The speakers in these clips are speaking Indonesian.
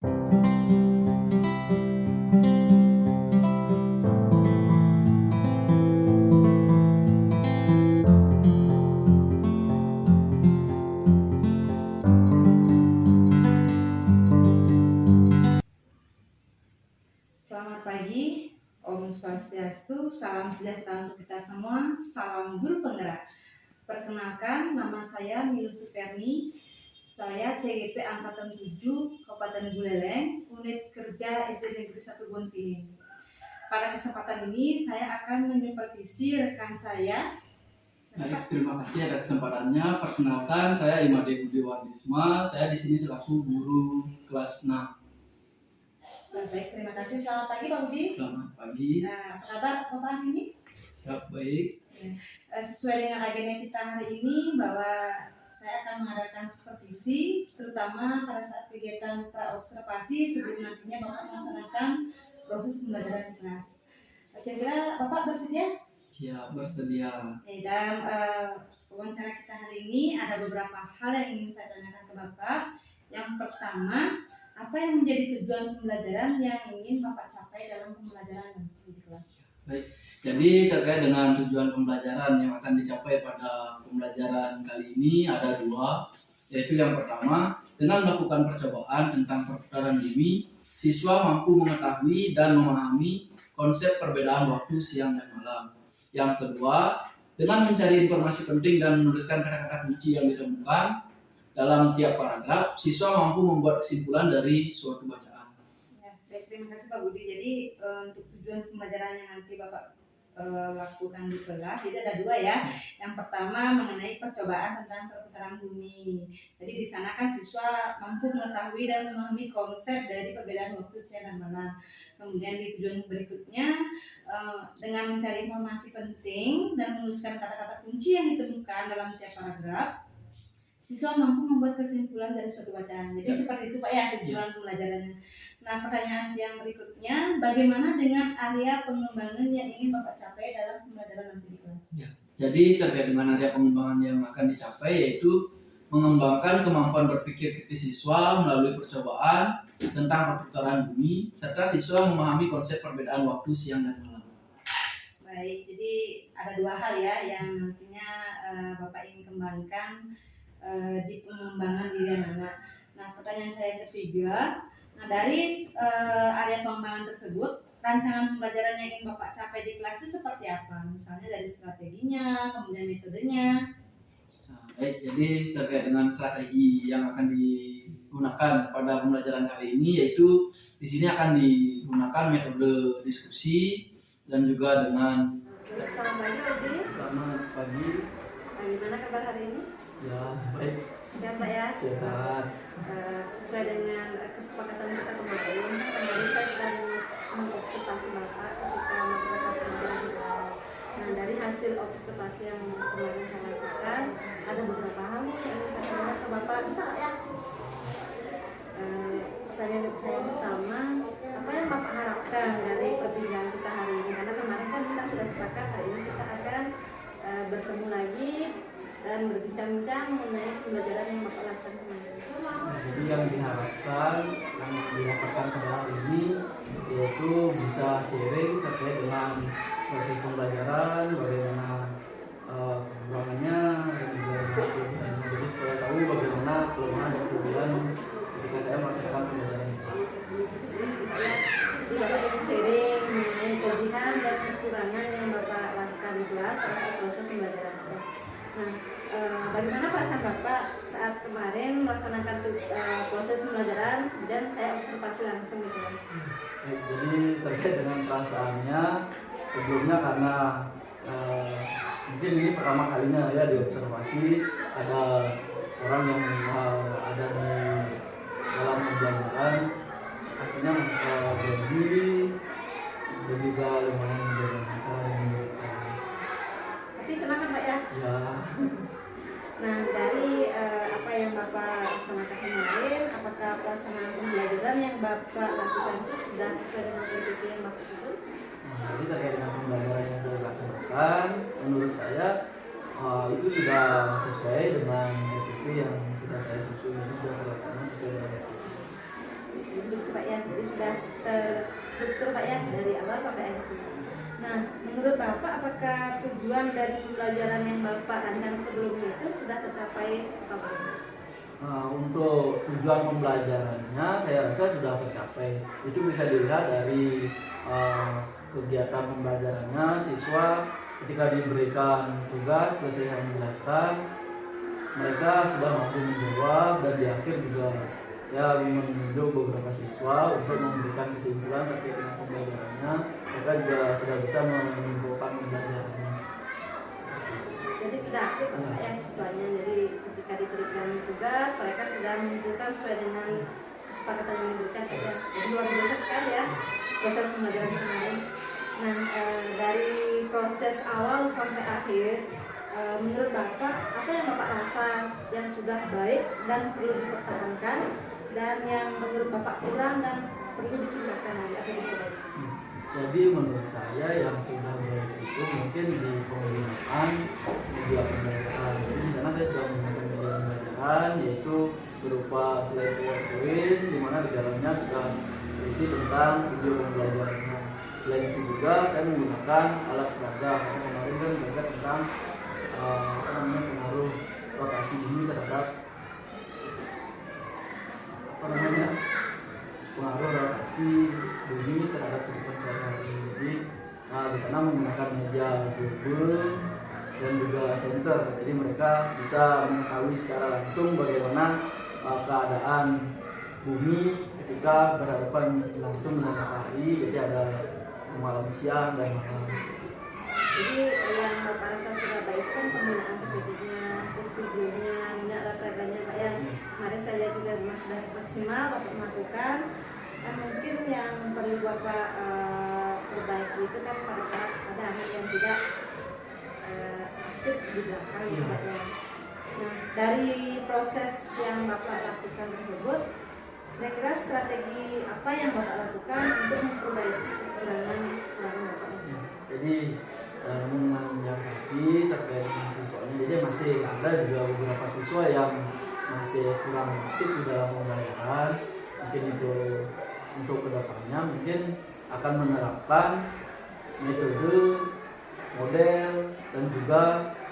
Selamat pagi, Om Swastiastu, salam sejahtera untuk kita semua, salam guru penggerak. Perkenalkan, nama saya Milu Superni, saya CGP Angkatan 7, Kabupaten Buleleng, Unit Kerja SD Negeri 1 Bunting. Pada kesempatan ini, saya akan menyupervisi rekan saya. Baik, terima kasih atas kesempatannya. Perkenalkan, saya Imade Budi Wardisma. Saya di sini selaku guru kelas 6. Baik, terima kasih. Selamat pagi Pak Budi. Selamat pagi. Apa kabar Bapak hari ini? Siap, baik. Sesuai dengan agenda kita hari ini, bahwa saya akan mengadakan supervisi, terutama pada saat kegiatan praobservasi sebelum nantinya Bapak melaksanakan proses pembelajaran di kelas. Kira-kira Bapak bersedia? Siap, bersedia. Dalam wawancara kita hari ini ada beberapa hal yang ingin saya tanyakan ke Bapak. Yang pertama, apa yang menjadi tujuan pembelajaran yang ingin Bapak capai dalam pembelajaran di kelas? Baik, jadi terkait dengan tujuan pembelajaran yang akan dicapai pada pembelajaran kali ini ada dua, yaitu yang pertama, dengan melakukan percobaan tentang perputaran bumi, siswa mampu mengetahui dan memahami konsep perbedaan waktu siang dan malam. Yang kedua, dengan mencari informasi penting dan menuliskan kata-kata kunci yang ditemukan dalam tiap paragraf, siswa mampu membuat kesimpulan dari suatu bacaan. Ya, baik, terima kasih Pak Budi. Jadi untuk tujuan pembelajaran yang nanti Bapak lakukan di kelas, jadi ada dua ya. Yang pertama mengenai percobaan tentang perputaran bumi. Jadi di sana kan siswa mampu mengetahui dan memahami konsep dari perbedaan waktu siang dan malam. Kemudian di tujuan berikutnya dengan mencari informasi penting dan menuliskan kata-kata kunci yang ditemukan dalam tiap paragraf, siswa mampu membuat kesimpulan dari suatu bacaan. Jadi seperti itu Pak ya tujuan pembelajarannya. Nah, pertanyaan yang berikutnya, bagaimana dengan area pengembangan yang ingin Bapak capai dalam pembelajaran nanti di kelas? Ya. Jadi terkait dengan area pengembangan yang akan dicapai yaitu mengembangkan kemampuan berpikir kritis siswa melalui percobaan tentang perputaran bumi serta siswa memahami konsep perbedaan waktu siang dan malam. Baik, jadi ada dua hal ya yang nantinya Bapak ingin kembangkan di pengembangan diri anak. Nah, pertanyaan saya yang ketiga, nah dari area pengembangan tersebut, rancangan pembelajaran yang ingin Bapak capai di kelas itu seperti apa? Misalnya dari strateginya, kemudian metodenya. Nah, baik, jadi terkait dengan strategi yang akan digunakan pada pembelajaran kali ini, yaitu di sini akan digunakan metode diskusi dan juga dengan. Selamat pagi, Odi. Selamat pagi. Gimana kabar hari ini? Ya, baik. Sehat Pak ya? Sehat. Sesuai dengan kesepakatan kita kemarin saya sedang mengobservasi Bapak ketika melakukan pembelajaran di kelas. Nah, dari hasil observasi yang kemarin saya lakukan, ada beberapa hal nih yang saya tanyakan ke Bapak. Bisa nggak ya? Pertanyaan saya pertama, apa yang Bapak harapkan dari perbincangan kita hari ini? Karena kemarin kan kita sudah sepakat hari ini kita akan bertemu lagi dan berbincang-bincang mengenai pembelajaran yang Bapak lakukan kemarin. Jadi yang diharapkan yang didapatkan pada hari ini yaitu bisa sharing terkait dengan proses pembelajaran, bagaimana kekurangannya dan juga kelebihannya. Jadi supaya tahu bagaimana kelemahan dan kelebihan ketika saya melakukan pembelajaran ini. Jadi Bapak ingin sharing mengenai kelebihan dan kekurangan yang Bapak lakukan di kelas pada proses pembelajaran. Nah, bagaimana perasaan Bapak saat kemarin melaksanakan proses pembelajaran dan saya observasi langsung di kelas? Jadi terkait dengan perasaannya, sebelumnya karena mungkin ini pertama kalinya ya diobservasi ada orang yang ada di dalam pembelajaran, pastinya berdiri dan juga lumayan menjaga menurut saya. Tapi senang kan Pak ya? Ya. Nah, dari apa yang Bapak laksanakan kemarin, apakah pelaksanaan pembelajaran yang Bapak lakukan itu sudah sesuai dengan PPP yang Bapak susun? Nah, jadi terkait dengan pembelajaran yang saya laksanakan, menurut saya itu sudah sesuai dengan PPP yang sudah saya susun, itu sudah terlaksana sesuai dengan PPP. Jadi begitu Pak ya, jadi sudah terstruktur Pak ya dari awal sampai akhir. Nah, menurut Bapak apakah tujuan dari pembelajaran yang Bapak rancang sebelumnya itu sudah tercapai atau belum? Nah, untuk tujuan pembelajarannya saya rasa sudah tercapai. Itu bisa dilihat dari kegiatan pembelajarannya siswa ketika diberikan tugas selesai menjelaskan, mereka sudah mampu menjawab, dan di akhir juga saya menunjuk beberapa siswa untuk memberikan kesimpulan terkait dengan pembelajarannya. Mereka juga sudah bisa menyimpulkan pembelajarannya. Jadi sudah aktif Pak ya siswanya. Jadi ketika diberikan tugas mereka sudah menunjukkan sesuai dengan kesepakatan yang diberikan Pak ya. Jadi luar biasa sekali ya proses pembelajaran kemarin. Nah, dari proses awal sampai akhir, menurut Bapak apa yang Bapak rasa yang sudah baik dan perlu dipertahankan, dan yang menurut Bapak kurang dan perlu ditingkatkan lagi atau diperbaiki? Jadi menurut saya yang sudah baik itu mungkin di penggunaan media pembelajaran. Jadi di sana saya sudah menggunakan media pembelajaran yaitu berupa slide PowerPoint, di mana di dalamnya sudah berisi tentang video pembelajarannya. Selain itu juga saya menggunakan alat peraga, karena kemarin kan belajar tentang pengaruh rotasi bumi terhadap pengaruh rotasi bumi terhadap kehidupan sehari-hari. Jadi di sana menggunakan media Google dan juga center. Jadi mereka bisa mengetahui secara langsung bagaimana keadaan bumi ketika berhadapan langsung dengan matahari. Jadi ada malam, siang, dan malam. Jadi yang Bapak rasa sudah baik kan penggunaan PPT-nya, terus videonya, alat peraganya Pak ya. Kemarin saya lihat juga memang sudah maksimal Bapak melakukan. Dan mungkin yang perlu Bapak perbaiki itu kan pada saat ada anak yang tidak aktif di belakang ya Pak ya. Nah, dari proses yang Bapak lakukan tersebut, kira-kira strategi apa yang Bapak lakukan untuk memperbaiki kekurangan Bapak? Jadi mengenai yang tadi terkait dengan siswanya, jadi masih ada juga beberapa siswa yang masih kurang aktif di dalam pembelajaran. Mungkin itu untuk kedepannya mungkin akan menerapkan metode, model, dan juga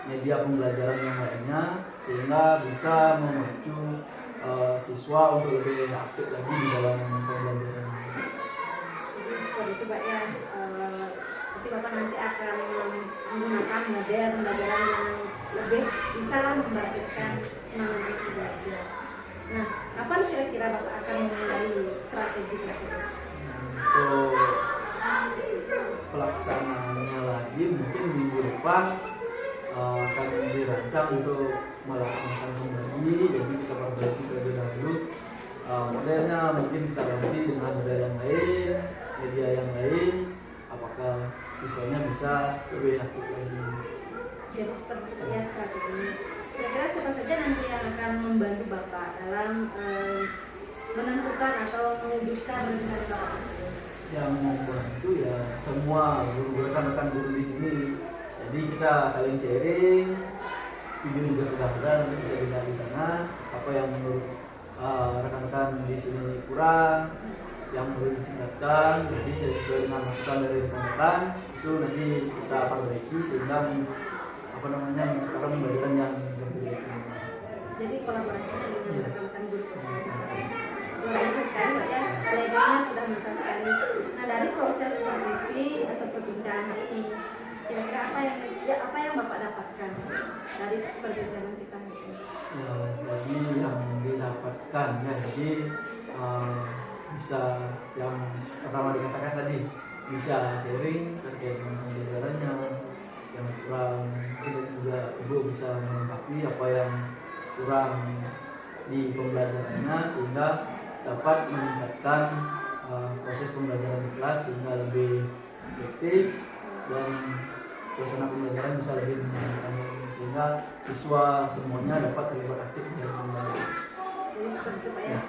media pembelajaran yang lainnya sehingga bisa memacu siswa untuk lebih aktif lagi di dalam pembelajaran. Jadi seperti itu Pak ya. Nanti Bapak nanti akan menggunakan model pembelajaran yang lebih bisa membangkitkan semangat itu belajar. Nah, kapan kira-kira Bapak akan memulai strategi tersebut? Untuk pelaksanaannya lagi mungkin minggu depan akan dirancang untuk melaksanakan kembali. Jadi kita perbaiki terlebih dahulu modelnya, mungkin kita ganti dengan model yang lain, media yang lain, apakah siswanya bisa lebih aktif lagi. Jadi seperti itu ya strateginya. Kira-kira siapa saja nanti yang akan membantu Bapak dalam menentukan atau mewujudkan rencana Bapak tersebut? Yang membantu ya semua guru-guru, rekan-rekan guru di sini. Jadi kita saling sharing, video juga sudah ada, nanti bisa dilihat di sana apa yang menurut rekan-rekan di sini kurang, yang perlu ditingkatkan. Jadi sesuai dengan masukan dari rekan-rekan itu nanti kita perbaiki sehingga menciptakan pembelajaran yang berbeda. Jadi kolaborasinya dengan rekan-rekan guru luar biasa sekali Pak ya, koleganya sudah mantap sekali. Nah, dari proses supervisi atau perbincangan hari ini, kira-kira apa yang Bapak dapatkan dari perbincangan kita hari ini? Ya, jadi yang didapatkan ya, jadi bisa yang pertama dikatakan tadi, bisa sharing terkait dengan pembelajarannya yang kurang, mungkin juga ibu bisa melengkapi apa yang kurang di pembelajarannya sehingga dapat meningkatkan proses pembelajaran di kelas sehingga lebih efektif dan suasana pembelajaran bisa lebih menyenangkan sehingga siswa semuanya dapat terlibat aktif dalam pembelajaran. Jadi seperti itu Pak ya.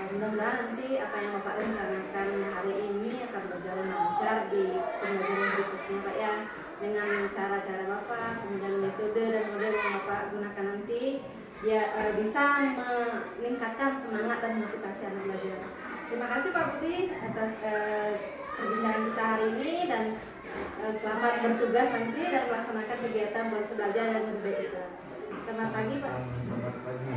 Mudah-mudahan nanti apa yang Bapak rencanakan hari ini akan berjalan lancar di pembelajaran berikutnya Pak ya, dengan cara-cara Bapak, kemudian metode dan model yang Bapak gunakan nanti. bisa meningkatkan semangat dan motivasi anak belajar. Terima kasih Pak Budi atas perbincangan kita hari ini, dan selamat bertugas nanti dan melaksanakan kegiatan belajar yang lebih baik. Selamat pagi Pak. Selamat pagi.